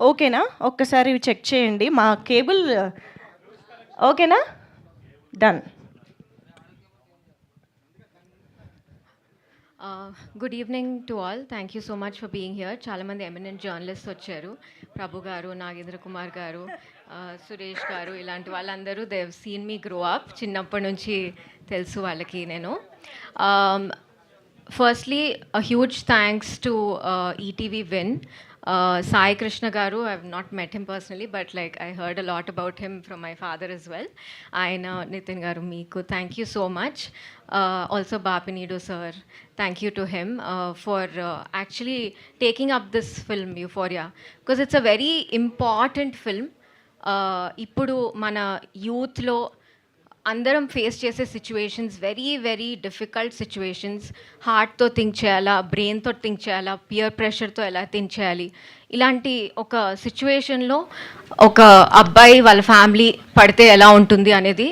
ఓకేనా? ఒక్కసారి చెక్ చేయండి. మా కేబుల్ ఓకేనా? Done. Good evening to all. Thank you so much for being here. చాలామంది ఎమినెంట్ జర్నలిస్ట్ వచ్చారు. ప్రభు గారు, నాగేంద్ర కుమార్ గారు, సురేష్ గారు, ఇలాంటి వాళ్ళందరూ they have seen me grow up. చిన్నప్పటి నుంచి తెలుసు వాళ్ళకి నేను. Firstly a huge thanks to ETV Win. Sai Krishna Garu, I've not met him personally, but like I heard a lot about him from my father as well. Aina Nitin Garu Meeku, thank you so much. Also Bapinidu sir, thank you to him for actually taking up this film Euphoria, because it's a very important film. Ippudu mana youth lo అందరం face చేసే situations very very difficult situations. హార్ట్తో think చేయాలా, బ్రెయిన్తో think చేయాలా, pear ప్రెషర్తో ఎలా think చేయాలి, ఇలాంటి ఒక సిచ్యువేషన్లో ఒక అబ్బాయి వాళ్ళ ఫ్యామిలీ పడితే ఎలా ఉంటుంది అనేది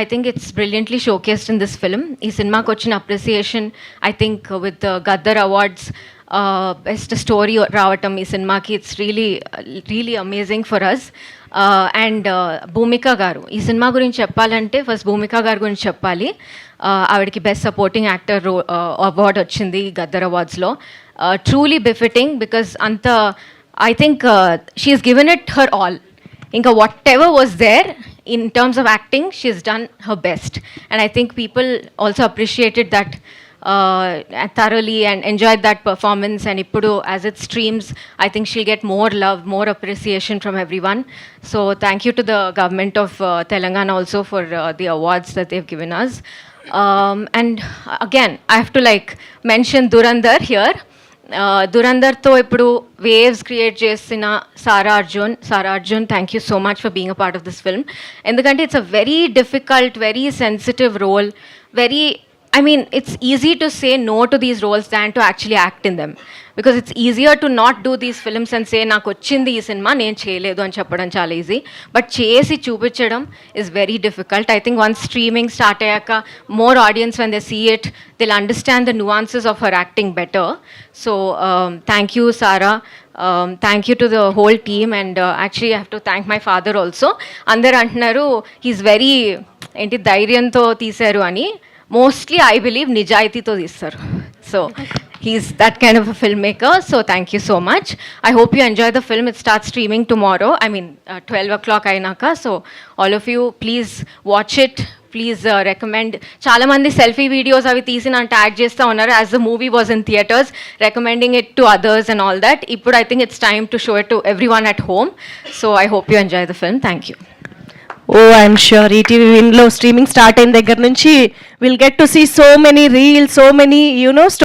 I think it's brilliantly showcased in this film. ఈ సినిమాకి వచ్చిన appreciation I think with Gaddar awards best story రావటం ఈ సినిమాకి, it's really really amazing for us. And Bhumika గారు, ఈ సినిమా గురించి చెప్పాలంటే ఫస్ట్ భూమిక గారి గురించి చెప్పాలి. ఆవిడకి బెస్ట్ సపోర్టింగ్ యాక్టర్ అవార్డ్ వచ్చింది గద్దర్ అవార్డ్స్లో. ట్రూలీ బిఫిటింగ్, బికాస్ అంత I think she's given it her all. ఇంకా whatever was there in terms of acting, she's done her best, and I think people also appreciated that thoroughly and enjoyed that performance. And ippudu as it streams, I think she'll get more love, more appreciation from everyone. So thank you to the government of Telangana also for the awards that they've given us. And again I have to like mention Dhurandhar here. దురంధర్తో ఇప్పుడు waves create చేసిన Sara Arjun thank you so much for being a part of this film. ఎందుకంటే it's a very difficult, very sensitive role. I mean, it's easy to say no to these roles than to actually act in them, because it's easier to not do these films and say నాకు వచ్చింది ఈ cinema నేను చేయలేదు అని చెప్పడం చాలా easy, but చేసి చూపించడం is very difficult. I think once streaming start అయ్యాక more audience when they see it, they'll understand the nuances of her acting better. So thank you Sara, thank you to the whole team, and actually I have to thank my father also. అందరు అంటున్నారు he's very ఏంటి ధైర్యంతో తీశారు అని. Mostly I believe నిజాయితీతో తీస్తారు. So he's that kind of a film maker. So thank you so much. I hope you enjoy the film. It start streaming tomorrow, I mean 12 o'clock అయినాక. So all of you please watch it, please recommend. చాలామంది selfie videos అవి తీసి నన్ను tag చేస్తూ ఉన్నారు as the movie was in theatres, recommending it to others and all that. ఇప్పుడు I think it's time to show it to everyone at home. So I hope you enjoy the film. Thank you. I'm sure ETV విన్లో streaming start అయిన దగ్గర నుంచి will get to see so many reels, so many